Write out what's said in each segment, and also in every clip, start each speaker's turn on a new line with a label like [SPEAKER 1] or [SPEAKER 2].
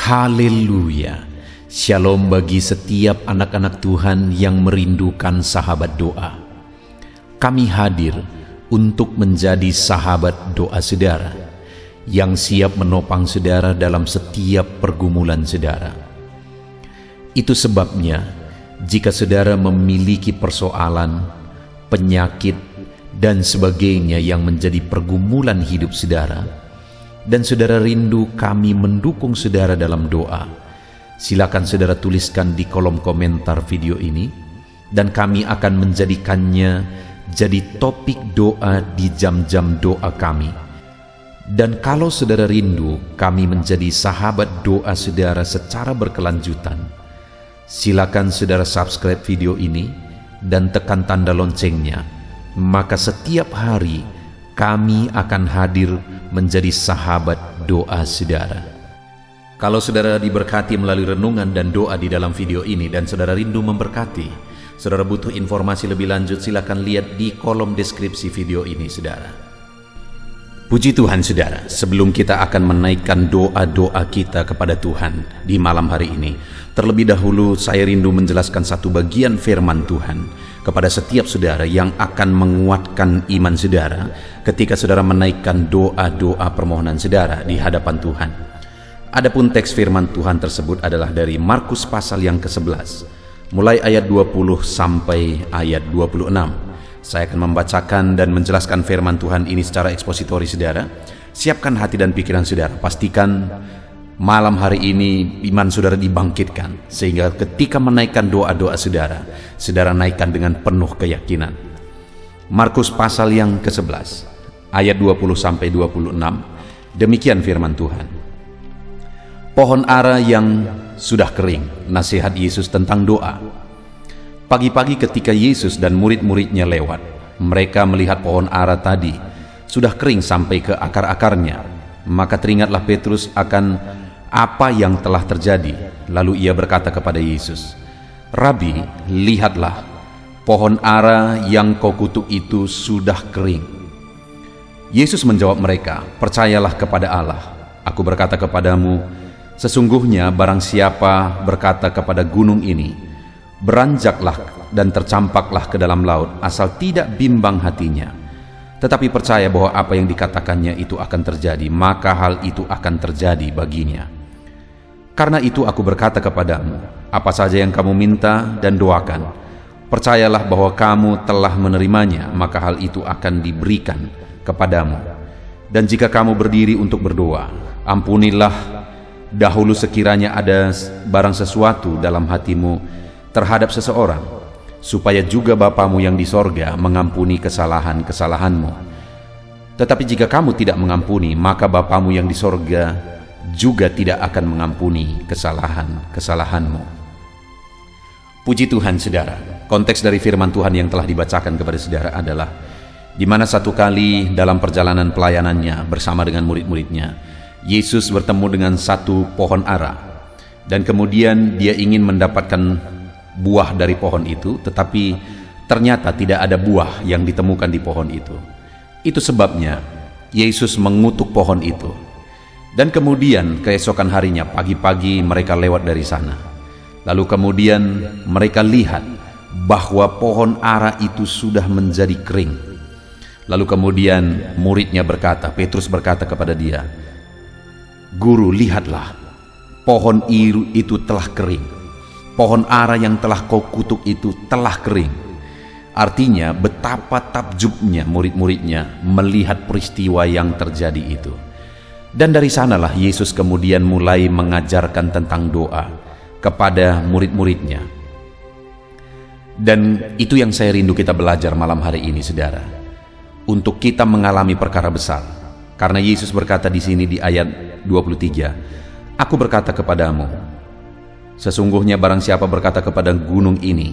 [SPEAKER 1] Haleluya. Shalom bagi setiap anak-anak Tuhan yang merindukan sahabat doa. Kami hadir untuk menjadi sahabat doa saudara, yang siap menopang saudara dalam setiap pergumulan saudara. Itu sebabnya, jika saudara memiliki persoalan, penyakit, dan sebagainya yang menjadi pergumulan hidup saudara, dan saudara rindu kami mendukung saudara dalam doa, silakan saudara tuliskan di kolom komentar video ini, dan kami akan menjadikannya jadi topik doa di jam-jam doa kami. Dan kalau saudara rindu kami menjadi sahabat doa saudara secara berkelanjutan, silakan saudara subscribe video ini dan tekan tanda loncengnya, maka setiap hari kami akan hadir menjadi sahabat doa saudara. Kalau saudara diberkati melalui renungan dan doa di dalam video ini dan saudara rindu memberkati, saudara butuh informasi lebih lanjut, silakan lihat di kolom deskripsi video ini saudara. Puji Tuhan saudara, sebelum kita akan menaikkan doa-doa kita kepada Tuhan di malam hari ini, terlebih dahulu saya rindu menjelaskan satu bagian firman Tuhan kepada setiap saudara yang akan menguatkan iman saudara ketika saudara menaikkan doa-doa permohonan saudara di hadapan Tuhan. Adapun teks firman Tuhan tersebut adalah dari Markus pasal yang ke-11, mulai ayat 20 sampai ayat 26. Saya akan membacakan dan menjelaskan firman Tuhan ini secara ekspositori saudara. Siapkan hati dan pikiran saudara. Pastikan malam hari ini iman saudara dibangkitkan, sehingga ketika menaikkan doa-doa saudara, saudara naikkan dengan penuh keyakinan. Markus pasal yang ke-11, ayat 20 sampai 26. Demikian firman Tuhan. Pohon ara yang sudah kering, nasihat Yesus tentang doa. Pagi-pagi ketika Yesus dan murid-muridnya lewat, mereka melihat pohon ara tadi sudah kering sampai ke akar-akarnya. Maka teringatlah Petrus akan apa yang telah terjadi. Lalu ia berkata kepada Yesus, "Rabi, lihatlah, pohon ara yang kau kutuk itu sudah kering." Yesus menjawab mereka, "Percayalah kepada Allah. Aku berkata kepadamu, sesungguhnya barang siapa berkata kepada gunung ini, beranjaklah dan tercampaklah ke dalam laut, asal tidak bimbang hatinya, tetapi percaya bahwa apa yang dikatakannya itu akan terjadi, maka hal itu akan terjadi baginya. Karena itu aku berkata kepadamu, apa saja yang kamu minta dan doakan, percayalah bahwa kamu telah menerimanya, maka hal itu akan diberikan kepadamu. Dan jika kamu berdiri untuk berdoa, ampunilah dahulu sekiranya ada barang sesuatu dalam hatimu terhadap seseorang, supaya juga Bapamu yang di sorga mengampuni kesalahan-kesalahanmu. Tetapi jika kamu tidak mengampuni, maka Bapamu yang di sorga juga tidak akan mengampuni kesalahan-kesalahanmu." Puji Tuhan saudara, konteks dari firman Tuhan yang telah dibacakan kepada saudara adalah di mana satu kali dalam perjalanan pelayanannya bersama dengan murid-muridnya, Yesus bertemu dengan satu pohon ara, dan kemudian dia ingin mendapatkan buah dari pohon itu, tetapi ternyata tidak ada buah yang ditemukan di pohon itu. Itu sebabnya Yesus mengutuk pohon itu. Dan kemudian keesokan harinya pagi-pagi mereka lewat dari sana. Lalu kemudian mereka lihat bahwa pohon ara itu sudah menjadi kering. Lalu kemudian muridnya berkata, Petrus berkata kepada dia, "Guru, lihatlah, pohon itu telah kering. Pohon ara yang telah kau kutuk itu telah kering." Artinya betapa takjubnya murid-muridnya melihat peristiwa yang terjadi itu. Dan dari sanalah Yesus kemudian mulai mengajarkan tentang doa kepada murid-muridnya. Dan itu yang saya rindu kita belajar malam hari ini saudara, untuk kita mengalami perkara besar. Karena Yesus berkata di sini di ayat 23, "Aku berkata kepadamu, sesungguhnya barang siapa berkata kepada gunung ini,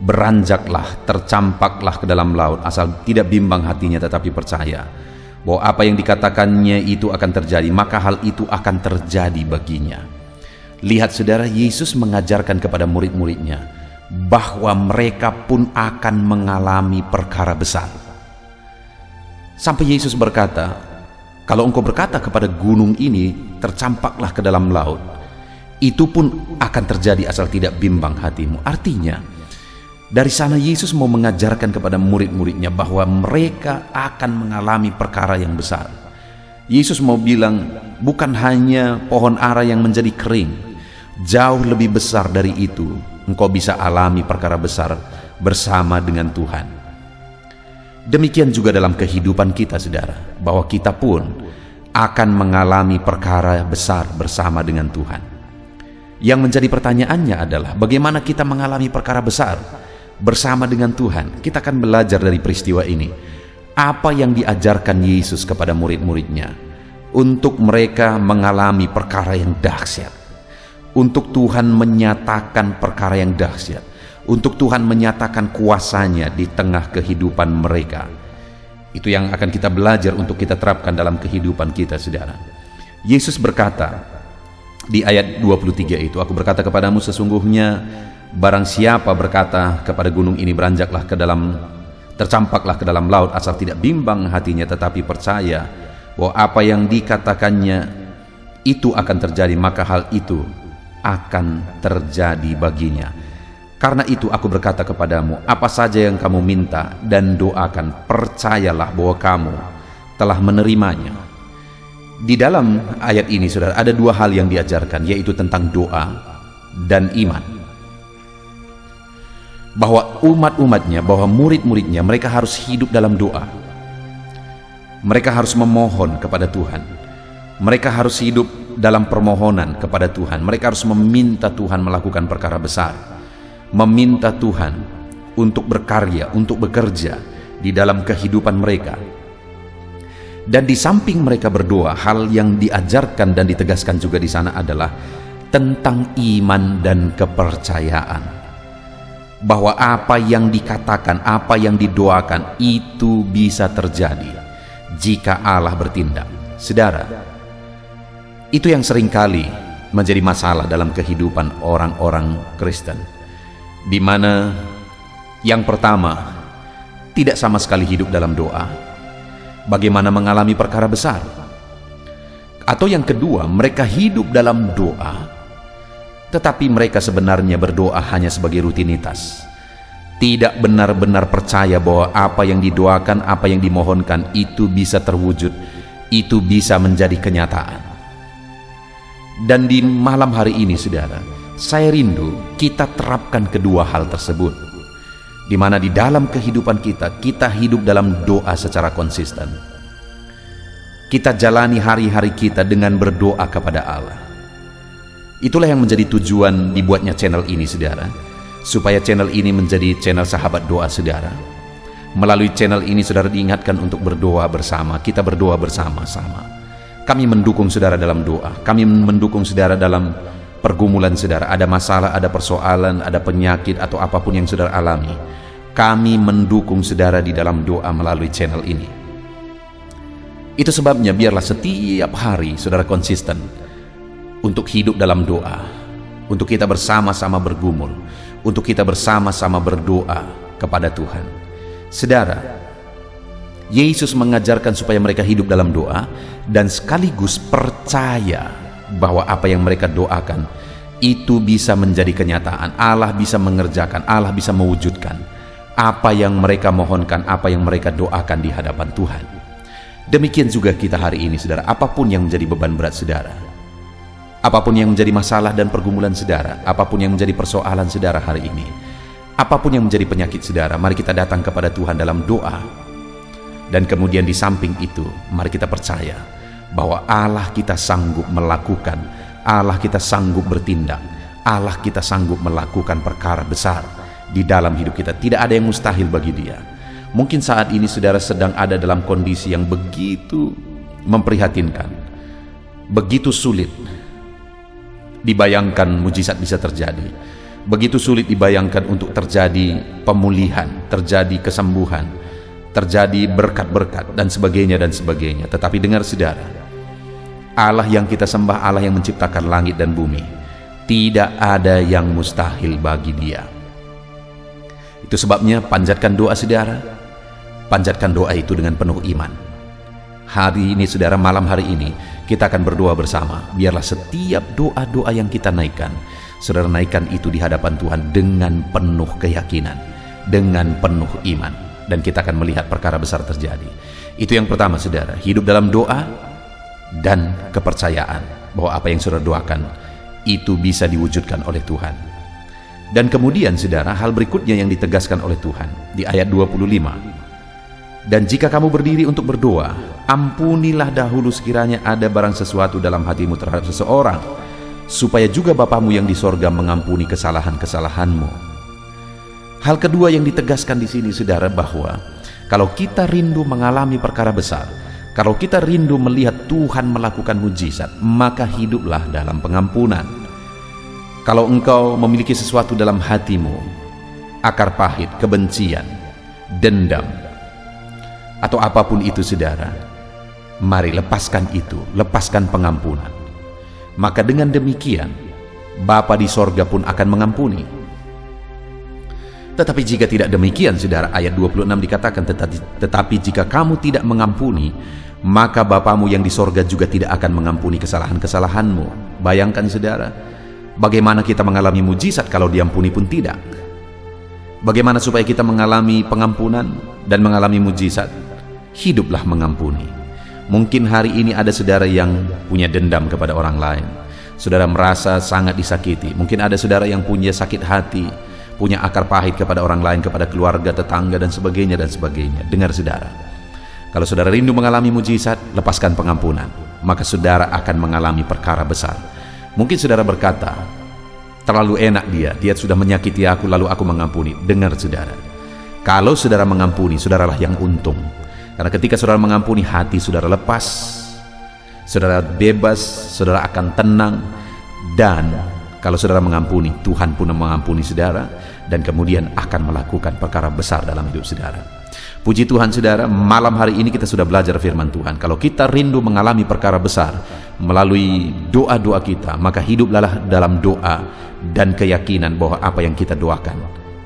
[SPEAKER 1] beranjaklah, tercampaklah ke dalam laut, asal tidak bimbang hatinya tetapi percaya bahwa apa yang dikatakannya itu akan terjadi, maka hal itu akan terjadi baginya." Lihat saudara, Yesus mengajarkan kepada murid-muridnya bahwa mereka pun akan mengalami perkara besar. Sampai Yesus berkata, kalau engkau berkata kepada gunung ini, tercampaklah ke dalam laut, Itu pun akan terjadi asal tidak bimbang hatimu. Artinya, dari sana Yesus mau mengajarkan kepada murid-muridnya bahwa mereka akan mengalami perkara yang besar. Yesus mau bilang, bukan hanya pohon ara yang menjadi kering, jauh lebih besar dari itu, engkau bisa alami perkara besar bersama dengan Tuhan. Demikian juga dalam kehidupan kita, saudara, bahwa kita pun akan mengalami perkara besar bersama dengan Tuhan. Yang menjadi pertanyaannya adalah, bagaimana kita mengalami perkara besar bersama dengan Tuhan? Kita akan belajar dari peristiwa ini. Apa yang diajarkan Yesus kepada murid-muridnya untuk mereka mengalami perkara yang dahsyat, untuk Tuhan menyatakan perkara yang dahsyat, untuk Tuhan menyatakan kuasanya di tengah kehidupan mereka. Itu yang akan kita belajar untuk kita terapkan dalam kehidupan kita, saudara. Yesus berkata di ayat 23 itu, aku berkata kepadamu, sesungguhnya barang siapa berkata kepada gunung ini, beranjaklah ke dalam, tercampaklah ke dalam laut, asal tidak bimbang hatinya tetapi percaya bahwa apa yang dikatakannya itu akan terjadi, maka hal itu akan terjadi baginya. Karena itu aku berkata kepadamu, apa saja yang kamu minta dan doakan, percayalah bahwa kamu telah menerimanya. Di dalam ayat ini, saudara, ada dua hal yang diajarkan, yaitu tentang doa dan iman. Bahwa umat-umatnya, bahwa murid-muridnya, mereka harus hidup dalam doa. Mereka harus memohon kepada Tuhan. Mereka harus hidup dalam permohonan kepada Tuhan. Mereka harus meminta Tuhan melakukan perkara besar, meminta Tuhan untuk berkarya, untuk bekerja di dalam kehidupan mereka. Dan di samping mereka berdoa, hal yang diajarkan dan ditegaskan juga di sana adalah tentang iman dan kepercayaan. Bahwa apa yang dikatakan, apa yang didoakan itu bisa terjadi jika Allah bertindak. Saudara, itu yang seringkali menjadi masalah dalam kehidupan orang-orang Kristen, di mana yang pertama, tidak sama sekali hidup dalam doa. Bagaimana mengalami perkara besar? Atau yang kedua, mereka hidup dalam doa, tetapi mereka sebenarnya berdoa hanya sebagai rutinitas. Tidak benar-benar percaya bahwa apa yang didoakan, apa yang dimohonkan itu bisa terwujud, itu bisa menjadi kenyataan. Dan di malam hari ini, saudara, saya rindu kita terapkan kedua hal tersebut, di mana di dalam kehidupan kita hidup dalam doa secara konsisten. Kita jalani hari-hari kita dengan berdoa kepada Allah. Itulah yang menjadi tujuan dibuatnya channel ini, saudara, supaya channel ini menjadi channel sahabat doa, saudara. Melalui channel ini, saudara diingatkan untuk berdoa bersama. Kita berdoa bersama-sama. Kami mendukung saudara dalam doa. Kami mendukung saudara dalam pergumulan saudara. Ada masalah, ada persoalan, ada penyakit, atau apapun yang saudara alami, kami mendukung saudara di dalam doa melalui channel ini. Itu sebabnya biarlah setiap hari saudara konsisten untuk hidup dalam doa, untuk kita bersama-sama bergumul, untuk kita bersama-sama berdoa kepada Tuhan. Saudara, Yesus mengajarkan supaya mereka hidup dalam doa dan sekaligus percaya bahwa apa yang mereka doakan itu bisa menjadi kenyataan. Allah bisa mengerjakan, Allah bisa mewujudkan apa yang mereka mohonkan, apa yang mereka doakan di hadapan Tuhan. Demikian juga kita hari ini, saudara. Apapun yang menjadi beban berat saudara, apapun yang menjadi masalah dan pergumulan saudara, apapun yang menjadi persoalan saudara hari ini, apapun yang menjadi penyakit saudara, mari kita datang kepada Tuhan dalam doa. Dan kemudian di samping itu, mari kita percaya bahwa Allah kita sanggup melakukan, Allah kita sanggup bertindak, Allah kita sanggup melakukan perkara besar di dalam hidup kita. Tidak ada yang mustahil bagi Dia. Mungkin saat ini saudara sedang ada dalam kondisi yang begitu memprihatinkan, begitu sulit dibayangkan mujizat bisa terjadi, begitu sulit dibayangkan untuk terjadi pemulihan, terjadi kesembuhan, terjadi berkat-berkat dan sebagainya dan sebagainya. Tetapi dengar saudara, Allah yang kita sembah, Allah yang menciptakan langit dan bumi, tidak ada yang mustahil bagi Dia. Itu sebabnya panjatkan doa saudara, panjatkan doa itu dengan penuh iman. Hari ini saudara, malam hari ini, Kita akan berdoa bersama. Biarlah setiap doa-doa yang kita naikkan, saudara naikkan itu di hadapan Tuhan dengan penuh keyakinan, dengan penuh iman, dan kita akan melihat perkara besar terjadi. Itu yang pertama, saudara, hidup dalam doa dan kepercayaan bahwa apa yang saudara doakan itu bisa diwujudkan oleh Tuhan. Dan kemudian, saudara, hal berikutnya yang ditegaskan oleh Tuhan di ayat 25. Dan jika kamu berdiri untuk berdoa, ampunilah dahulu sekiranya ada barang sesuatu dalam hatimu terhadap seseorang, supaya juga Bapamu yang di sorga mengampuni kesalahan-kesalahanmu. Hal kedua yang ditegaskan di sini, saudara, bahwa kalau kita rindu mengalami perkara besar, kalau kita rindu melihat Tuhan melakukan mujizat, maka hiduplah dalam pengampunan. Kalau engkau memiliki sesuatu dalam hatimu, akar pahit, kebencian, dendam, atau apapun itu, saudara, mari lepaskan itu, lepaskan pengampunan. Maka dengan demikian, Bapa di sorga pun akan mengampuni. Tetapi jika tidak demikian, saudara, ayat 26 dikatakan, tetapi jika kamu tidak mengampuni, maka Bapamu yang di sorga juga tidak akan mengampuni kesalahan-kesalahanmu. Bayangkan, saudara, bagaimana kita mengalami mujizat kalau diampuni pun tidak? Bagaimana supaya kita mengalami pengampunan dan mengalami mujizat? Hiduplah mengampuni. Mungkin hari ini ada saudara yang punya dendam kepada orang lain. Saudara merasa sangat disakiti. Mungkin ada saudara yang punya sakit hati, punya akar pahit kepada orang lain, kepada keluarga, tetangga, dan sebagainya, dan sebagainya. Dengar, saudara, kalau saudara rindu mengalami mujizat, lepaskan pengampunan, maka saudara akan mengalami perkara besar. Mungkin saudara berkata, terlalu enak dia sudah menyakiti aku lalu aku mengampuni. Dengar, saudara, kalau saudara mengampuni, saudaralah yang untung. Karena ketika saudara mengampuni, hati saudara lepas, saudara bebas, saudara akan tenang. Dan kalau saudara mengampuni, Tuhan pun mengampuni saudara, dan kemudian akan melakukan perkara besar dalam hidup saudara. Puji Tuhan, saudara, malam hari ini kita sudah belajar firman Tuhan. Kalau kita rindu mengalami perkara besar melalui doa-doa kita, maka hiduplah dalam doa dan keyakinan bahwa apa yang kita doakan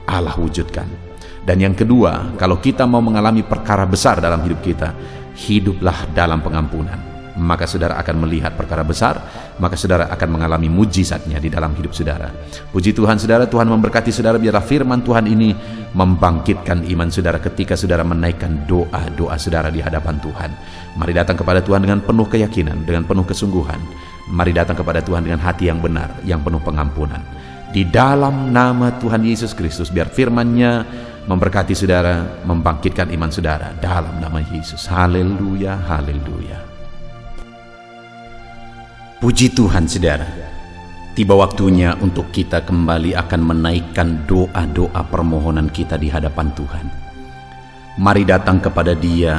[SPEAKER 1] Allah wujudkan. Dan yang kedua, kalau kita mau mengalami perkara besar dalam hidup kita, hiduplah dalam pengampunan. Maka saudara akan melihat perkara besar, maka saudara akan mengalami mujizatnya di dalam hidup saudara. Puji Tuhan, saudara, Tuhan memberkati saudara. Biarlah firman Tuhan ini membangkitkan iman saudara ketika saudara menaikkan doa-doa saudara di hadapan Tuhan. Mari datang kepada Tuhan dengan penuh keyakinan, dengan penuh kesungguhan. Mari datang kepada Tuhan dengan hati yang benar, yang penuh pengampunan. Di dalam nama Tuhan Yesus Kristus, biar firman-Nya memberkati saudara, membangkitkan iman saudara dalam nama Yesus. Haleluya, haleluya. Puji Tuhan, saudara. Tiba waktunya untuk kita kembali akan menaikkan doa-doa permohonan kita di hadapan Tuhan. Mari datang kepada Dia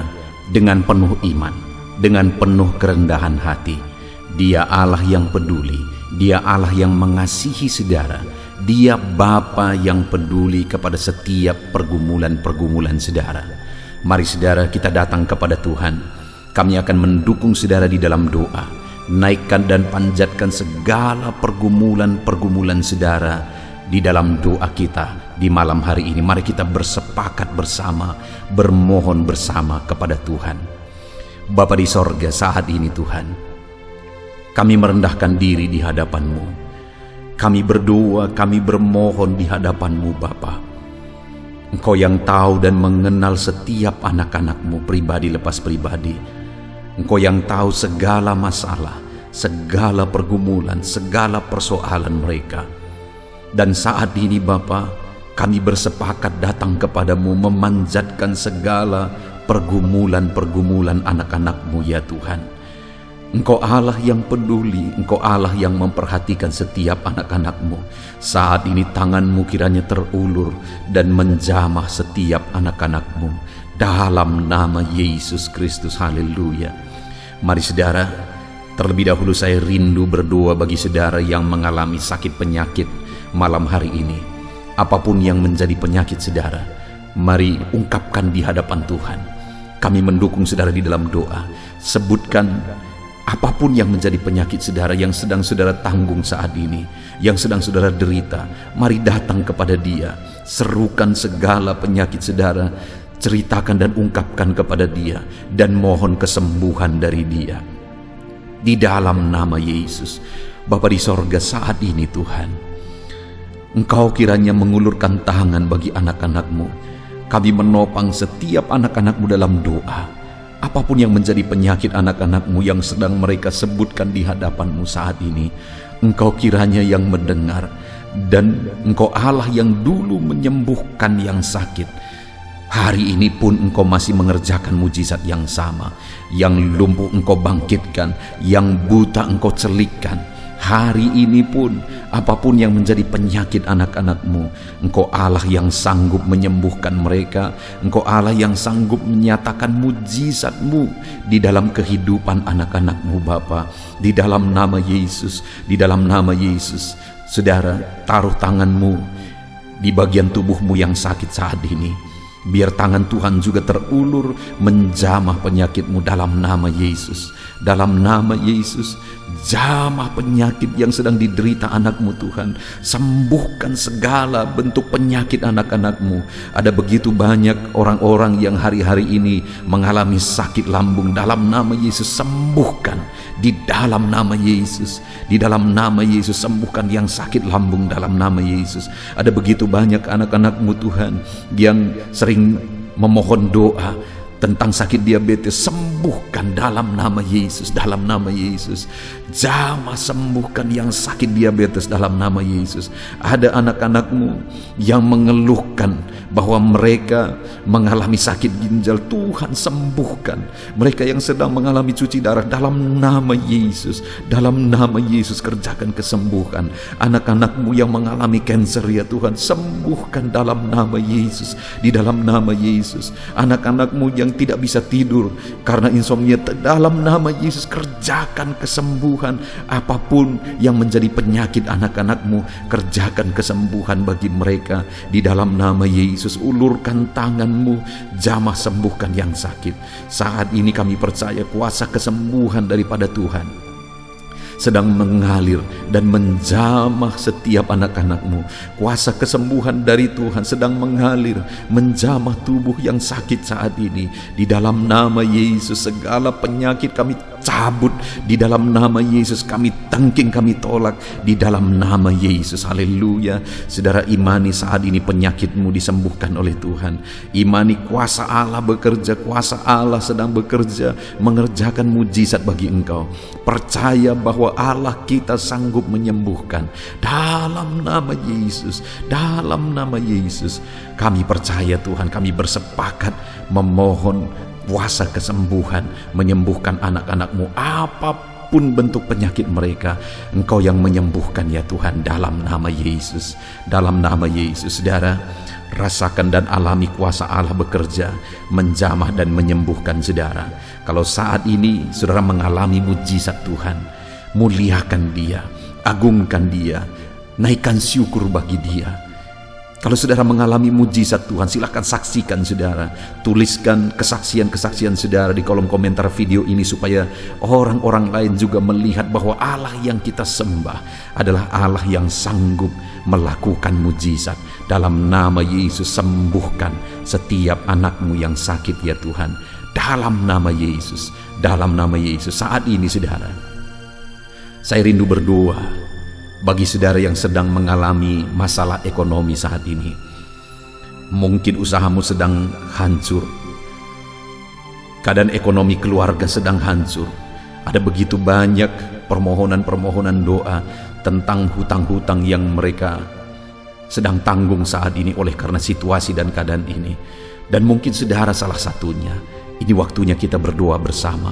[SPEAKER 1] dengan penuh iman, dengan penuh kerendahan hati. Dia Allah yang peduli, Dia Allah yang mengasihi saudara. Dia Bapa yang peduli kepada setiap pergumulan-pergumulan saudara. Mari, saudara, kita datang kepada Tuhan. Kami akan mendukung saudara di dalam doa. Naikkan dan panjatkan segala pergumulan-pergumulan saudara di dalam doa kita di malam hari ini. Mari kita bersepakat bersama, bermohon bersama kepada Tuhan. Bapa di sorga, saat ini Tuhan, kami merendahkan diri di hadapan-Mu. Kami berdoa, kami bermohon di hadapan-Mu, Bapa. Engkau yang tahu dan mengenal setiap anak-anak-Mu, pribadi lepas pribadi. Engkau yang tahu segala masalah, segala pergumulan, segala persoalan mereka. Dan saat ini, Bapa, kami bersepakat datang kepada-Mu, memanjatkan segala pergumulan-pergumulan anak-anak-Mu, ya Tuhan. Engkau Allah yang peduli, Engkau Allah yang memperhatikan setiap anak-anak-Mu. Saat ini tangan-Mu kiranya terulur dan menjamah setiap anak-anak-Mu dalam nama Yesus Kristus. Haleluya. Mari, saudara, terlebih dahulu saya rindu berdoa bagi saudara yang mengalami sakit penyakit malam hari ini. Apapun yang menjadi penyakit saudara, mari ungkapkan di hadapan Tuhan. Kami mendukung saudara di dalam doa. Sebutkan apapun yang menjadi penyakit saudara yang sedang saudara tanggung saat ini, yang sedang saudara derita. Mari datang kepada Dia. Serukan segala penyakit saudara, ceritakan dan ungkapkan kepada Dia, dan mohon kesembuhan dari Dia. di dalam nama Yesus. Bapa di sorga, saat ini Tuhan, Engkau kiranya mengulurkan tangan bagi anak-anak-Mu. Kami menopang setiap anak-anak-Mu dalam doa. Apapun yang menjadi penyakit anak-anak-Mu yang sedang mereka sebutkan di hadapan-Mu saat ini, Engkau kiranya yang mendengar. Dan Engkau Allah yang dulu menyembuhkan yang sakit. Hari ini pun Engkau masih mengerjakan mujizat yang sama. Yang lumpuh Engkau bangkitkan, yang buta Engkau celikkan. Hari ini pun apapun yang menjadi penyakit anak-anak-Mu, Engkau Allah yang sanggup menyembuhkan mereka. Engkau Allah yang sanggup menyatakan mujizat-Mu di dalam kehidupan anak-anak-Mu Bapa. Di dalam nama Yesus, di dalam nama Yesus. Saudara, taruh tangan-Mu di bagian tubuh-Mu yang sakit saat ini. Biar tangan Tuhan juga terulur menjamah penyakit-Mu dalam nama Yesus. Dalam nama Yesus, jamah penyakit yang sedang diderita anak-Mu Tuhan. Sembuhkan segala bentuk penyakit anak-anak-Mu. Ada begitu banyak orang-orang yang hari-hari ini mengalami sakit lambung. Dalam nama Yesus, sembuhkan. Di dalam nama Yesus, di dalam nama Yesus, sembuhkan yang sakit lambung dalam nama Yesus. Ada begitu banyak anak-anak-Mu Tuhan yang sering memohon doa tentang sakit diabetes, sembuhkan dalam nama Yesus, dalam nama Yesus. Jamah sembuhkan yang sakit diabetes dalam nama Yesus. Ada anak-anak-Mu yang mengeluhkan bahwa mereka mengalami sakit ginjal, Tuhan sembuhkan. Mereka yang sedang mengalami cuci darah, dalam nama Yesus, dalam nama Yesus kerjakan kesembuhan. Anak-anak-Mu yang mengalami kanker, ya Tuhan, sembuhkan dalam nama Yesus, di dalam nama Yesus. Anak-anak-Mu yang tidak bisa tidur karena insomnia, dalam nama Yesus kerjakan kesembuhan. Apapun yang menjadi penyakit anak-anak-Mu, kerjakan kesembuhan bagi mereka di dalam nama Yesus. Ulurkan tangan-Mu, jamah sembuhkan yang sakit. Saat ini kami percaya kuasa kesembuhan daripada Tuhan sedang mengalir dan menjamah setiap anak-anak-Mu. Kuasa kesembuhan dari Tuhan sedang mengalir, menjamah tubuh yang sakit saat ini. Di dalam nama Yesus, segala penyakit kami cabut. Di dalam nama Yesus kami tangking, kami tolak. Di dalam nama Yesus, haleluya. Saudara, imani saat ini penyakit-Mu disembuhkan oleh Tuhan. Imani kuasa Allah bekerja, kuasa Allah sedang bekerja, mengerjakan mujizat bagi engkau. Percaya bahwa Allah kita sanggup menyembuhkan. Dalam nama Yesus, dalam nama Yesus, kami percaya Tuhan, kami bersepakat memohon kuasa kesembuhan, menyembuhkan anak-anak-Mu apapun bentuk penyakit mereka. Engkau yang menyembuhkan ya Tuhan, dalam nama Yesus, dalam nama Yesus. Saudara, rasakan dan alami kuasa Allah bekerja, menjamah dan menyembuhkan saudara. Kalau saat ini saudara mengalami mujizat Tuhan, muliakan Dia, agungkan Dia, naikkan syukur bagi Dia. Kalau saudara mengalami mujizat Tuhan, silakan saksikan saudara. Tuliskan kesaksian-kesaksian saudara di kolom komentar video ini supaya orang-orang lain juga melihat bahwa Allah yang kita sembah adalah Allah yang sanggup melakukan mujizat. Dalam nama Yesus, sembuhkan setiap anak-Mu yang sakit ya Tuhan. Dalam nama Yesus, dalam nama Yesus. Saat ini saudara, saya rindu berdoa bagi saudara yang sedang mengalami masalah ekonomi saat ini. Mungkin usahamu sedang hancur, keadaan ekonomi keluarga sedang hancur. Ada begitu banyak permohonan-permohonan doa tentang hutang-hutang yang mereka sedang tanggung saat ini oleh karena situasi dan keadaan ini. Dan mungkin saudara salah satunya. Ini waktunya kita berdoa bersama.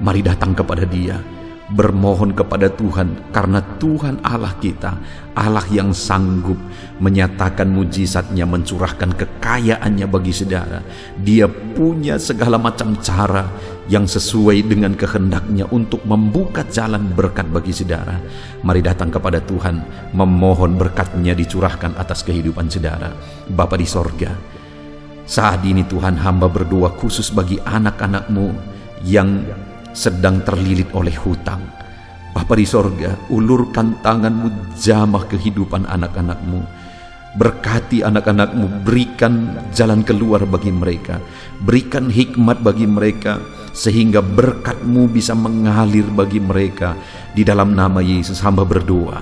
[SPEAKER 1] Mari datang kepada Dia, bermohon kepada Tuhan, karena Tuhan Allah kita, Allah yang sanggup menyatakan mujizatnya, mencurahkan kekayaannya bagi saudara. Dia punya segala macam cara yang sesuai dengan kehendaknya untuk membuka jalan berkat bagi saudara. Mari datang kepada Tuhan, memohon berkat-Nya dicurahkan atas kehidupan saudara. Bapa di sorga, saat ini Tuhan, hamba berdoa khusus bagi anak-anak-Mu yang sedang terlilit oleh hutang. Bapa di sorga, ulurkan tangan-Mu, jamah kehidupan anak-anak-Mu. Berkati anak-anak-Mu, berikan jalan keluar bagi mereka, berikan hikmat bagi mereka, sehingga berkat-Mu bisa mengalir bagi mereka. Di dalam nama Yesus hamba berdoa,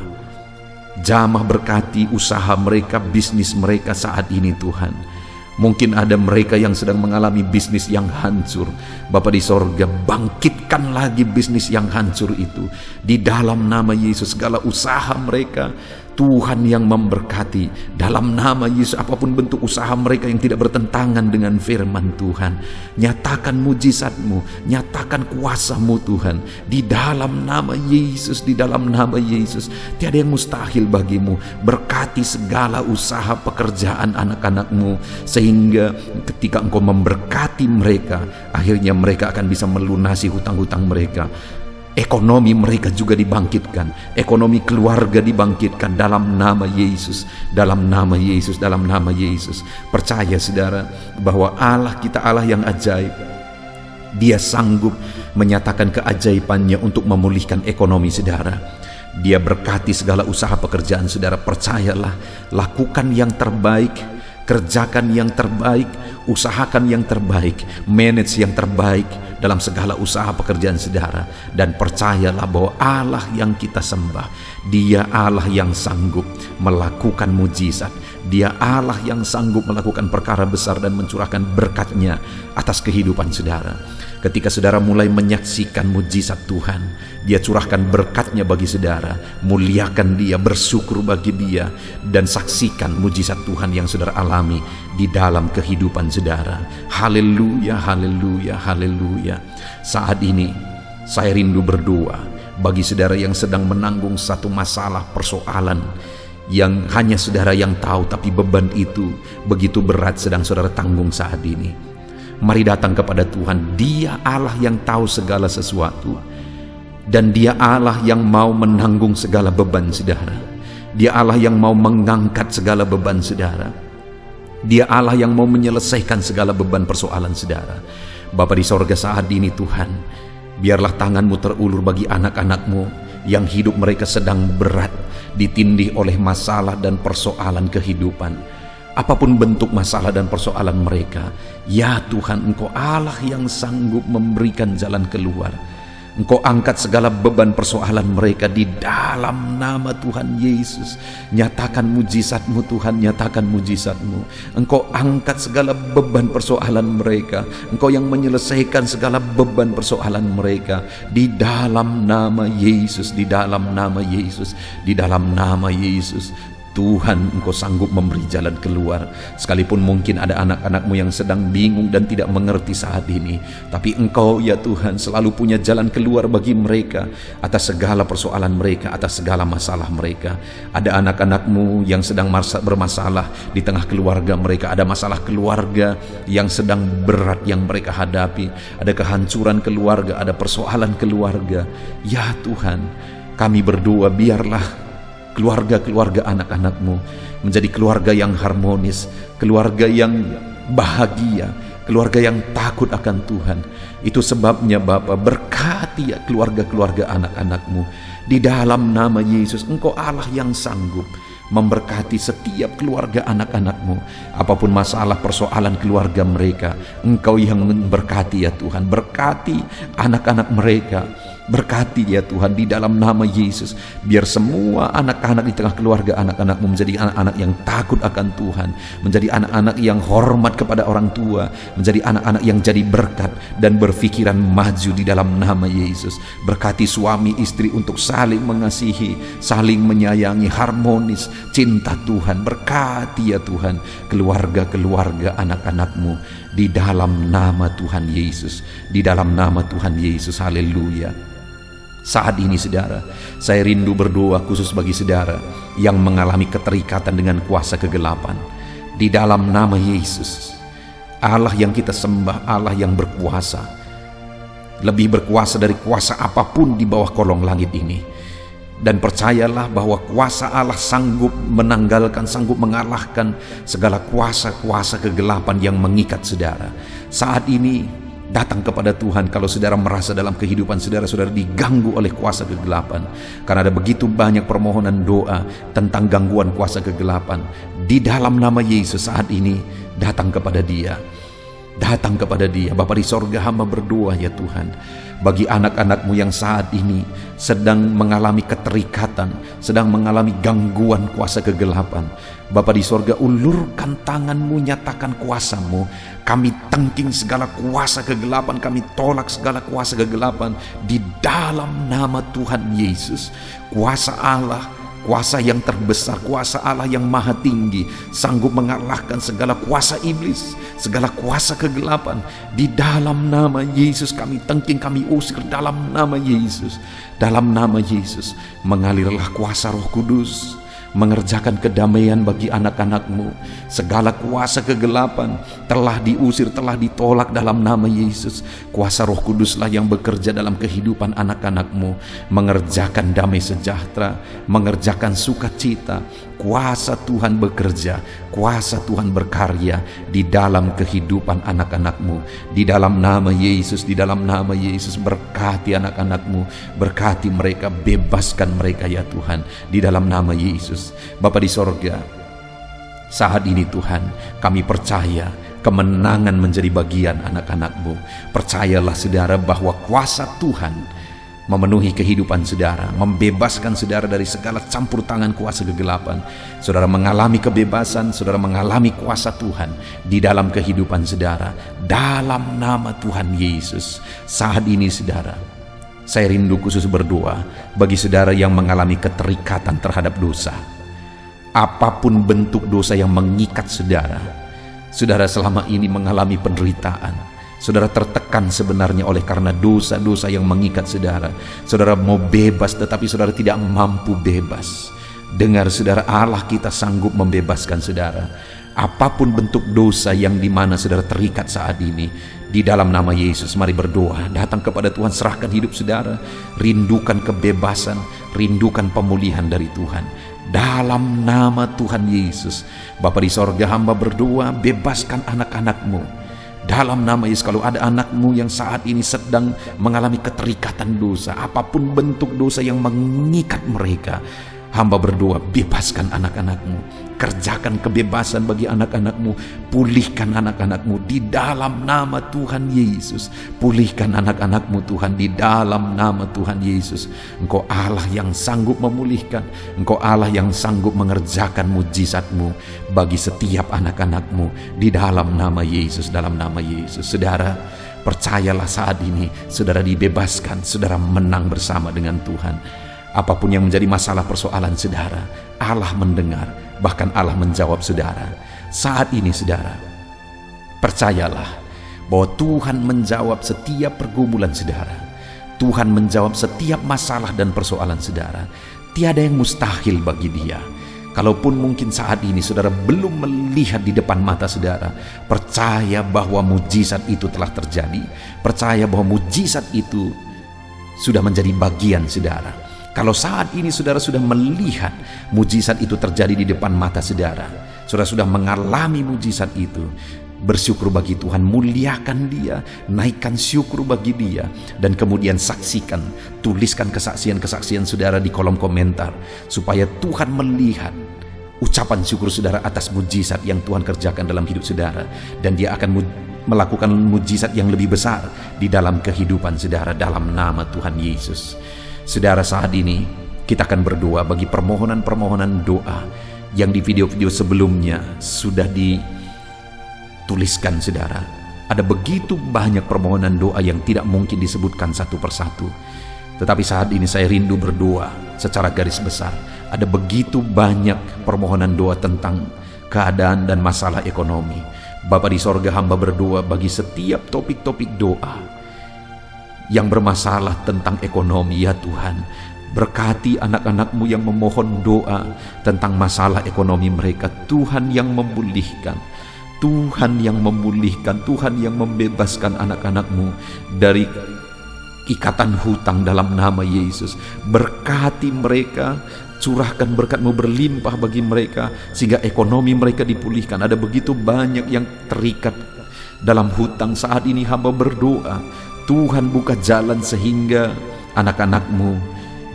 [SPEAKER 1] jamah berkati usaha mereka, bisnis mereka saat ini Tuhan. Mungkin ada mereka yang sedang mengalami bisnis yang hancur. Bapa di sorga, bangkitkan lagi bisnis yang hancur itu. Di dalam nama Yesus, segala usaha mereka, Tuhan yang memberkati. Dalam nama Yesus, apapun bentuk usaha mereka yang tidak bertentangan dengan firman Tuhan, nyatakan mujizat-Mu, nyatakan kuasa-Mu Tuhan. Di dalam nama Yesus, di dalam nama Yesus, tiada yang mustahil bagi-Mu. Berkati segala usaha pekerjaan anak-anak-Mu, sehingga ketika Engkau memberkati mereka, akhirnya mereka akan bisa melunasi hutang-hutang mereka. Ekonomi mereka juga dibangkitkan, ekonomi keluarga dibangkitkan dalam nama Yesus, dalam nama Yesus, dalam nama Yesus. Percaya saudara bahwa Allah kita Allah yang ajaib. Dia sanggup menyatakan keajaibannya untuk memulihkan ekonomi saudara. Dia berkati segala usaha pekerjaan saudara. Percayalah, lakukan yang terbaik, kerjakan yang terbaik, usahakan yang terbaik, manage yang terbaik dalam segala usaha pekerjaan saudara. Dan percayalah bahwa Allah yang kita sembah, Dia Allah yang sanggup melakukan mujizat. Dia Allah yang sanggup melakukan perkara besar dan mencurahkan berkat-Nya atas kehidupan saudara. Ketika saudara mulai menyaksikan mujizat Tuhan, Dia curahkan berkat-Nya bagi saudara. Muliakan Dia, bersyukur bagi Dia, dan saksikan mujizat Tuhan yang saudara alami di dalam kehidupan saudara. Haleluya, haleluya, haleluya. Saat ini saya rindu berdoa bagi saudara yang sedang menanggung satu masalah, persoalan yang hanya saudara yang tahu, tapi beban itu begitu berat sedang saudara tanggung saat ini. Mari datang kepada Tuhan. Dia Allah yang tahu segala sesuatu, dan Dia Allah yang mau menanggung segala beban saudara. Dia Allah yang mau mengangkat segala beban saudara. Dia Allah yang mau menyelesaikan segala beban persoalan saudara. Bapa di sorga, saat ini Tuhan, biarlah tangan-Mu terulur bagi anak-anak-Mu yang hidup mereka sedang berat, ditindih oleh masalah dan persoalan kehidupan. Apapun bentuk masalah dan persoalan mereka, ya Tuhan, Engkau Allah yang sanggup memberikan jalan keluar. Engkau angkat segala beban persoalan mereka di dalam nama Tuhan Yesus. Nyatakan mujizat-Mu Tuhan, nyatakan mujizat-Mu. Engkau angkat segala beban persoalan mereka. Engkau yang menyelesaikan segala beban persoalan mereka di dalam nama Yesus, di dalam nama Yesus, di dalam nama Yesus. Tuhan, Engkau sanggup memberi jalan keluar. Sekalipun mungkin ada anak-anak-Mu yang sedang bingung dan tidak mengerti saat ini, tapi Engkau ya Tuhan selalu punya jalan keluar bagi mereka atas segala persoalan mereka, atas segala masalah mereka. Ada anak-anak-Mu yang sedang bermasalah di tengah keluarga mereka. Ada masalah keluarga yang sedang berat yang mereka hadapi. Ada kehancuran keluarga, ada persoalan keluarga. Ya Tuhan, kami berdoa biarlah keluarga-keluarga anak-anak-Mu menjadi keluarga yang harmonis, keluarga yang bahagia, keluarga yang takut akan Tuhan. Itu sebabnya Bapa, berkati ya keluarga-keluarga anak-anak-Mu di dalam nama Yesus. Engkau Allah yang sanggup memberkati setiap keluarga anak-anak-Mu. Apapun masalah persoalan keluarga mereka, Engkau yang memberkati ya Tuhan. Berkati anak-anak mereka, berkati ya Tuhan di dalam nama Yesus. Biar semua anak-anak di tengah keluarga anak-anak-Mu menjadi anak-anak yang takut akan Tuhan, menjadi anak-anak yang hormat kepada orang tua, menjadi anak-anak yang jadi berkat dan berpikiran maju di dalam nama Yesus. Berkati suami istri untuk saling mengasihi, saling menyayangi, harmonis, cinta Tuhan. Berkati ya Tuhan keluarga-keluarga anak-anak-Mu di dalam nama Tuhan Yesus, di dalam nama Tuhan Yesus. Haleluya. Saat ini saudara, saya rindu berdoa khusus bagi saudara yang mengalami keterikatan dengan kuasa kegelapan. Di dalam nama Yesus, Allah yang kita sembah, Allah yang berkuasa, lebih berkuasa dari kuasa apapun di bawah kolong langit ini. Dan percayalah bahwa kuasa Allah sanggup menanggalkan, sanggup mengalahkan segala kuasa-kuasa kegelapan yang mengikat saudara. Saat ini datang kepada Tuhan kalau saudara merasa dalam kehidupan saudara diganggu oleh kuasa kegelapan. Karena ada begitu banyak permohonan doa tentang gangguan kuasa kegelapan. Di dalam nama Yesus saat ini datang kepada Dia. Datang kepada dia. Bapa di sorga, hamba berdoa ya Tuhan, bagi anak-anak-Mu yang saat ini sedang mengalami keterikatan, sedang mengalami gangguan kuasa kegelapan. Bapa di sorga, ulurkan tangan-Mu, nyatakan kuasa-Mu. Kami tengking segala kuasa kegelapan, kami tolak segala kuasa kegelapan di dalam nama Tuhan Yesus. Kuasa Allah, kuasa yang terbesar, kuasa Allah yang maha tinggi, sanggup mengalahkan segala kuasa iblis, segala kuasa kegelapan. Di dalam nama Yesus kami tengking, kami usir dalam nama Yesus. Dalam nama Yesus, mengalirlah kuasa Roh Kudus, mengerjakan kedamaian bagi anak-anak-Mu. Segala kuasa kegelapan telah diusir, telah ditolak dalam nama Yesus. Kuasa Roh Kuduslah yang bekerja dalam kehidupan anak-anak-Mu, mengerjakan damai sejahtera, mengerjakan sukacita. Kuasa Tuhan bekerja, kuasa Tuhan berkarya di dalam kehidupan anak-anak-Mu. Di dalam nama Yesus, di dalam nama Yesus, berkati anak-anak-Mu, berkati mereka, bebaskan mereka ya Tuhan, di dalam nama Yesus. Bapa di sorga, saat ini Tuhan, kami percaya kemenangan menjadi bagian anak-anak-Mu. Percayalah saudara bahwa kuasa Tuhan memenuhi kehidupan saudara, membebaskan saudara dari segala campur tangan kuasa kegelapan. Saudara mengalami kebebasan, saudara mengalami kuasa Tuhan di dalam kehidupan saudara, dalam nama Tuhan Yesus. Saat ini saudara, saya rindu khusus berdoa bagi saudara yang mengalami keterikatan terhadap dosa. Apapun bentuk dosa yang mengikat saudara, saudara selama ini mengalami penderitaan, saudara tertekan sebenarnya oleh karena dosa-dosa yang mengikat saudara. Saudara mau bebas tetapi saudara tidak mampu bebas. Dengar saudara, Allah kita sanggup membebaskan saudara. Apapun bentuk dosa yang dimana saudara terikat saat ini, di dalam nama Yesus mari berdoa. Datang kepada Tuhan, serahkan hidup saudara, rindukan kebebasan, rindukan pemulihan dari Tuhan. Dalam nama Tuhan Yesus, Bapa di sorga, hamba berdoa, bebaskan anak-anak-Mu. Dalam nama Yesus, kalau ada anak-Mu yang saat ini sedang mengalami keterikatan dosa, apapun bentuk dosa yang mengikat mereka, hamba berdoa, bebaskan anak-anak-Mu. Kerjakan kebebasan bagi anak-anak-Mu. Pulihkan anak-anak-Mu di dalam nama Tuhan Yesus. Pulihkan anak-anak-Mu Tuhan di dalam nama Tuhan Yesus. Engkau Allah yang sanggup memulihkan. Engkau Allah yang sanggup mengerjakan mujizat-Mu bagi setiap anak-anak-Mu di dalam nama Yesus. Dalam nama Yesus. Saudara, percayalah saat ini saudara dibebaskan, saudara menang bersama dengan Tuhan. Apapun yang menjadi masalah persoalan saudara, Allah mendengar, bahkan Allah menjawab saudara. Saat ini saudara, percayalah bahwa Tuhan menjawab setiap pergumulan saudara. Tuhan menjawab setiap masalah dan persoalan saudara. Tiada yang mustahil bagi Dia. Kalaupun mungkin saat ini saudara belum melihat di depan mata saudara, percaya bahwa mujizat itu telah terjadi. Percaya bahwa mujizat itu sudah menjadi bagian saudara. Kalau saat ini saudara sudah melihat mujizat itu terjadi di depan mata saudara, saudara sudah mengalami mujizat itu, bersyukur bagi Tuhan, muliakan Dia, naikkan syukur bagi Dia, dan kemudian saksikan, tuliskan kesaksian-kesaksian saudara di kolom komentar, supaya Tuhan melihat ucapan syukur saudara atas mujizat yang Tuhan kerjakan dalam hidup saudara, dan Dia akan melakukan mujizat yang lebih besar di dalam kehidupan saudara dalam nama Tuhan Yesus. Saudara, saat ini kita akan berdoa bagi permohonan-permohonan doa yang di video-video sebelumnya sudah dituliskan saudara. Ada begitu banyak permohonan doa yang tidak mungkin disebutkan satu persatu. Tetapi saat ini saya rindu berdoa secara garis besar. Ada begitu banyak permohonan doa tentang keadaan dan masalah ekonomi. Bapa di sorga, hamba berdoa bagi setiap topik-topik doa yang bermasalah tentang ekonomi ya Tuhan. Berkati anak-anak-Mu yang memohon doa tentang masalah ekonomi mereka. Tuhan yang memulihkan, Tuhan yang memulihkan, Tuhan yang membebaskan anak-anak-Mu dari ikatan hutang dalam nama Yesus. Berkati mereka, curahkan berkat-Mu berlimpah bagi mereka sehingga ekonomi mereka dipulihkan. Ada begitu banyak yang terikat dalam hutang. Saat ini hamba berdoa, Tuhan buka jalan sehingga anak-anak-Mu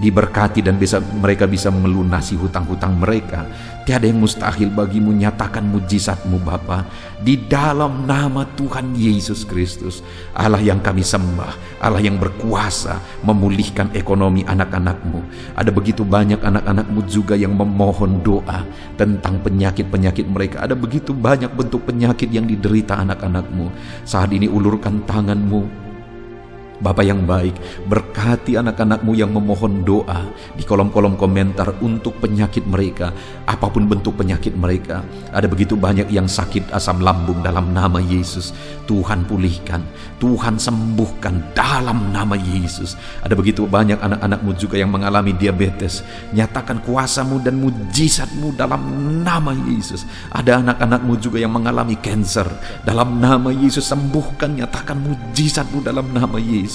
[SPEAKER 1] diberkati dan mereka bisa melunasi hutang-hutang mereka. Tiada yang mustahil bagimu. Nyatakan mujizat-Mu Bapa, di dalam nama Tuhan Yesus Kristus. Allah yang kami sembah, Allah yang berkuasa memulihkan ekonomi anak-anak-Mu. Ada begitu banyak anak-anak-Mu juga yang memohon doa tentang penyakit-penyakit mereka. Ada begitu banyak bentuk penyakit yang diderita anak-anak-Mu. Saat ini ulurkan tangan-Mu Bapa yang baik, berkati anak-anak-Mu yang memohon doa di kolom-kolom komentar untuk penyakit mereka, apapun bentuk penyakit mereka. Ada begitu banyak yang sakit asam lambung, dalam nama Yesus Tuhan pulihkan, Tuhan sembuhkan dalam nama Yesus. Ada begitu banyak anak-anak-Mu juga yang mengalami diabetes, nyatakan kuasa-Mu dan mujizat-Mu dalam nama Yesus. Ada anak-anak-Mu juga yang mengalami kanker, dalam nama Yesus sembuhkan, nyatakan mujizat-Mu dalam nama Yesus.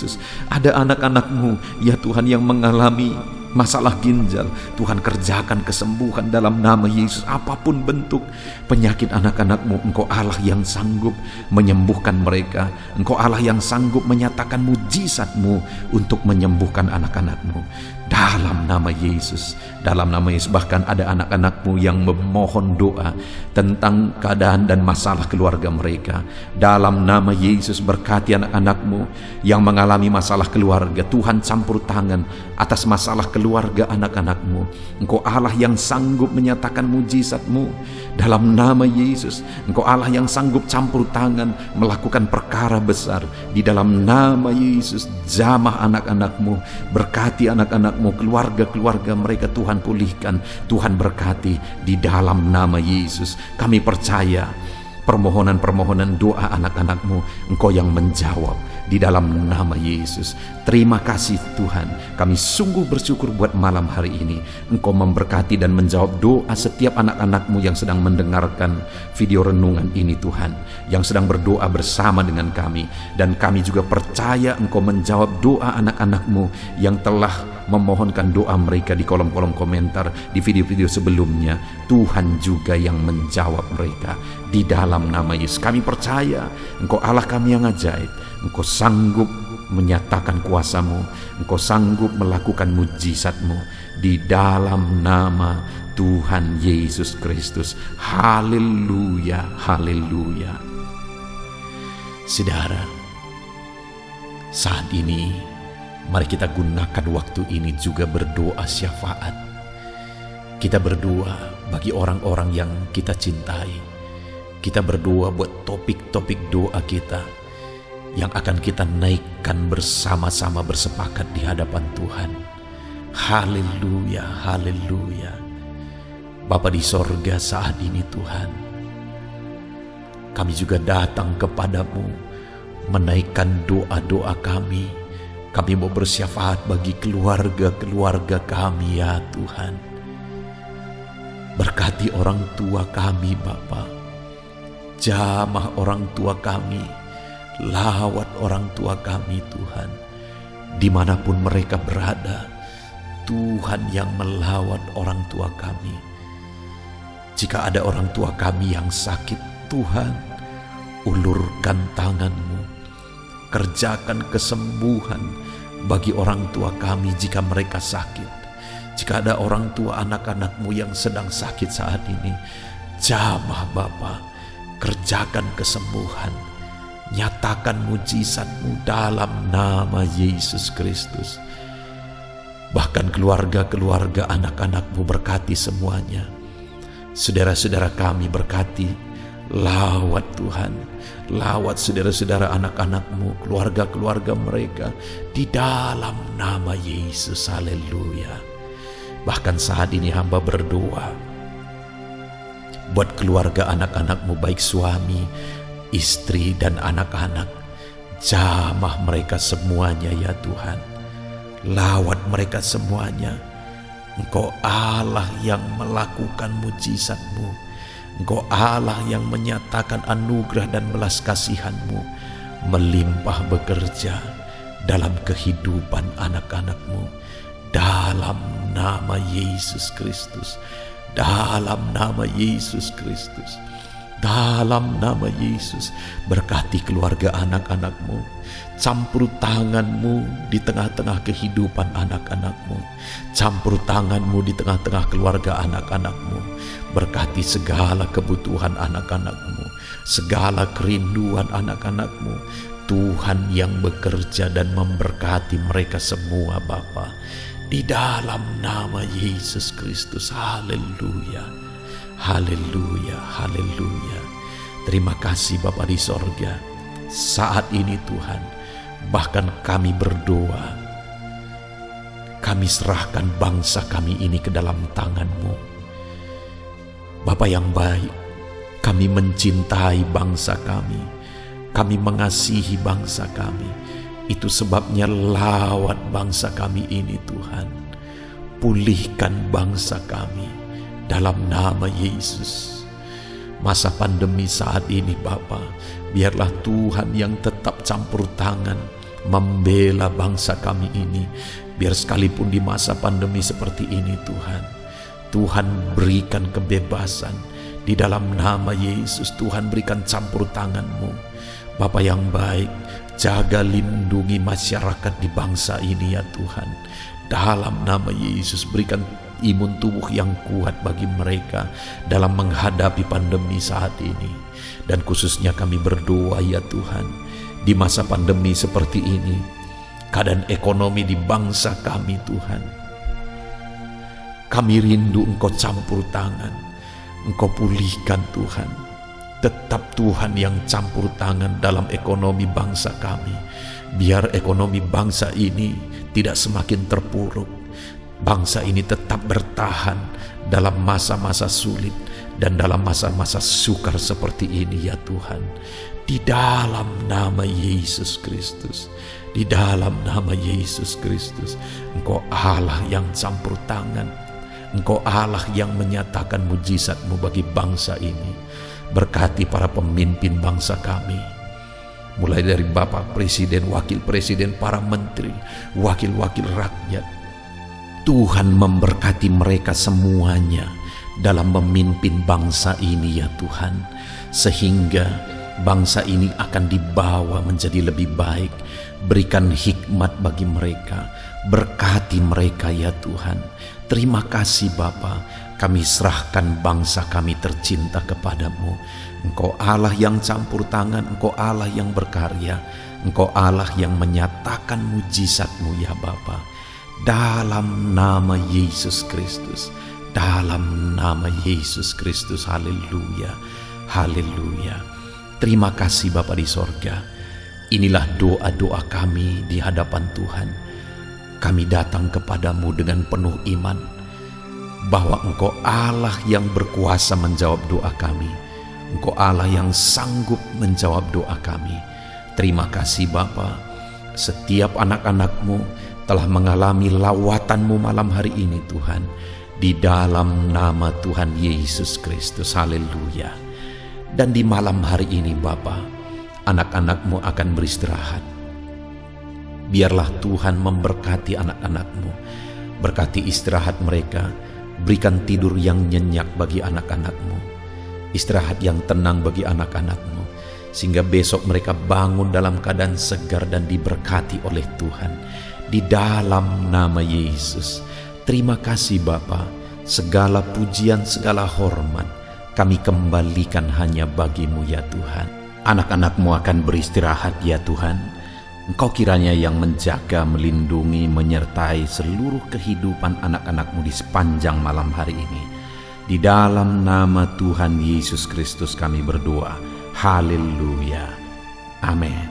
[SPEAKER 1] Ada anak-anak-Mu ya Tuhan yang mengalami masalah ginjal, Tuhan kerjakan kesembuhan dalam nama Yesus. Apapun bentuk penyakit anak-anak-Mu, Engkau Allah yang sanggup menyembuhkan mereka. Engkau Allah yang sanggup menyatakan mujizat-Mu untuk menyembuhkan anak-anak-Mu dalam nama Yesus. Dalam nama Yesus. Bahkan ada anak-anak-Mu yang memohon doa tentang keadaan dan masalah keluarga mereka. Dalam nama Yesus, berkati anak-anak-Mu yang mengalami masalah keluarga. Tuhan campur tangan atas masalah keluarga anak-anak-Mu. Engkau Allah yang sanggup menyatakan mujizat-Mu dalam nama Yesus. Engkau Allah yang sanggup campur tangan melakukan perkara besar di dalam nama Yesus. Jamah anak-anak-Mu, berkati anak-anak-Mu, keluarga-keluarga mereka Tuhan pulihkan, Tuhan berkati di dalam nama Yesus. Kami percaya permohonan-permohonan doa anak-anak-Mu Engkau yang menjawab di dalam nama Yesus. Terima kasih Tuhan, kami sungguh bersyukur buat malam hari ini. Engkau memberkati dan menjawab doa setiap anak-anak-Mu yang sedang mendengarkan video renungan ini Tuhan, yang sedang berdoa bersama dengan kami. Dan kami juga percaya Engkau menjawab doa anak-anak-Mu yang telah memohonkan doa mereka di kolom-kolom komentar di video-video sebelumnya. Tuhan juga yang menjawab mereka di dalam nama Yesus. Kami percaya Engkau Allah kami yang ajaib. Engkau sanggup menyatakan kuasa-Mu, Engkau sanggup melakukan mujizat-Mu di dalam nama Tuhan Yesus Kristus. Haleluya, haleluya. Saudara, saat ini mari kita gunakan waktu ini juga berdoa syafaat. Kita berdoa bagi orang-orang yang kita cintai. Kita berdoa buat topik-topik doa kita yang akan kita naikkan bersama-sama bersepakat di hadapan Tuhan. Haleluya, haleluya. Bapa di sorga, saat ini Tuhan, kami juga datang kepadamu menaikkan doa-doa kami. Kami mau bersyafaat bagi keluarga-keluarga kami ya Tuhan. Berkati orang tua kami Bapa. Jamah orang tua kami. Lawat orang tua kami Tuhan. Dimanapun mereka berada, Tuhan yang melawat orang tua kami. Jika ada orang tua kami yang sakit, Tuhan, ulurkan tangan-Mu. Kerjakan kesembuhan bagi orang tua kami jika mereka sakit. Jika ada orang tua anak-anak-Mu yang sedang sakit saat ini, jamah Bapa, kerjakan kesembuhan. Nyatakan mujizat-Mu dalam nama Yesus Kristus. Bahkan keluarga-keluarga anak-anak-Mu berkati semuanya. Saudara-saudara kami berkati. Lawat Tuhan, lawat saudara-saudara anak-anak-Mu, keluarga-keluarga mereka di dalam nama Yesus. Haleluya. Bahkan saat ini hamba berdoa buat keluarga anak-anak-Mu, baik suami, istri dan anak-anak. Jamah mereka semuanya ya Tuhan. Lawat mereka semuanya. Engkau Allah yang melakukan mujizat-Mu. Engkau Allah yang menyatakan anugerah dan belas kasihan-Mu melimpah bekerja dalam kehidupan anak-anak-Mu. Dalam nama Yesus Kristus. Dalam nama Yesus Kristus.
[SPEAKER 2] Dalam nama Yesus, berkati keluarga anak-anak-Mu. Campur tangan-Mu di tengah-tengah kehidupan anak-anak-Mu. Campur tangan-Mu di tengah-tengah keluarga anak-anak-Mu. Berkati segala kebutuhan anak-anak-Mu, segala kerinduan anak-anak-Mu. Tuhan yang bekerja dan memberkati mereka semua Bapa. Di dalam nama Yesus Kristus. Haleluya. Haleluya, haleluya. Terima kasih Bapa di sorga. Saat ini Tuhan, bahkan kami berdoa, kami serahkan bangsa kami ini ke dalam tangan-Mu. Bapa yang baik, kami mencintai bangsa kami mengasihi bangsa kami. Itu sebabnya lawat bangsa kami ini Tuhan. Pulihkan bangsa kami dalam nama Yesus. Masa pandemi saat ini Bapa, biarlah Tuhan yang tetap campur tangan membela bangsa kami ini. Biar sekalipun di masa pandemi seperti ini Tuhan berikan kebebasan. Di dalam nama Yesus Tuhan berikan campur tangan-Mu. Bapa yang baik, jaga lindungi masyarakat di bangsa ini ya Tuhan. Dalam nama Yesus berikan imun tubuh yang kuat bagi mereka dalam menghadapi pandemi saat ini. Dan khususnya kami berdoa ya Tuhan, di masa pandemi seperti ini, keadaan ekonomi di bangsa kami Tuhan, kami rindu Engkau campur tangan, Engkau pulihkan Tuhan. Tetap Tuhan yang campur tangan dalam ekonomi bangsa kami. Biar ekonomi bangsa ini tidak semakin terpuruk. Bangsa ini tetap bertahan dalam masa-masa sulit dan dalam masa-masa sukar seperti ini ya Tuhan. Di dalam nama Yesus Kristus, di dalam nama Yesus Kristus, Engkau Allah yang campur tangan. Engkau Allah yang menyatakan mujizat-Mu bagi bangsa ini. Berkati para pemimpin bangsa kami, mulai dari Bapak Presiden, Wakil Presiden, para menteri, wakil-wakil rakyat. Tuhan memberkati mereka semuanya dalam memimpin bangsa ini ya Tuhan, sehingga bangsa ini akan dibawa menjadi lebih baik. Berikan hikmat bagi mereka, berkati mereka ya Tuhan. Terima kasih Bapa. Kami serahkan bangsa kami tercinta kepadamu. Engkau Allah yang campur tangan, Engkau Allah yang berkarya, Engkau Allah yang menyatakan mujizat-Mu ya Bapa. Dalam nama Yesus Kristus, dalam nama Yesus Kristus, haleluya, haleluya. Terima kasih Bapa di sorga. Inilah doa-doa kami di hadapan Tuhan. Kami datang kepadamu dengan penuh iman, bahwa Engkau Allah yang berkuasa menjawab doa kami. Engkau Allah yang sanggup menjawab doa kami. Terima kasih Bapa. Setiap anak-anak-Mu telah mengalami lawatan-Mu malam hari ini Tuhan. Di dalam nama Tuhan Yesus Kristus, haleluya. Dan di malam hari ini Bapa, anak-anak-Mu akan beristirahat. Biarlah Tuhan memberkati anak-anak-Mu. Berkati istirahat mereka. Berikan tidur yang nyenyak bagi anak-anak-Mu, istirahat yang tenang bagi anak-anak-Mu, sehingga besok mereka bangun dalam keadaan segar dan diberkati oleh Tuhan. Di dalam nama Yesus, terima kasih Bapa. Segala pujian, segala hormat kami kembalikan hanya bagi-Mu ya Tuhan. Anak-anak-Mu akan beristirahat ya Tuhan. Engkau kiranya yang menjaga, melindungi, menyertai seluruh kehidupan anak-anak-Mu di sepanjang malam hari ini. Di dalam nama Tuhan Yesus Kristus kami berdoa. Haleluya. Amin.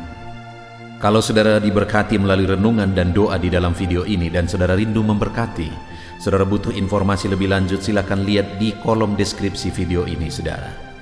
[SPEAKER 2] Kalau saudara diberkati melalui renungan dan doa di dalam video ini dan saudara rindu memberkati, saudara butuh informasi lebih lanjut, silakan lihat di kolom deskripsi video ini saudara.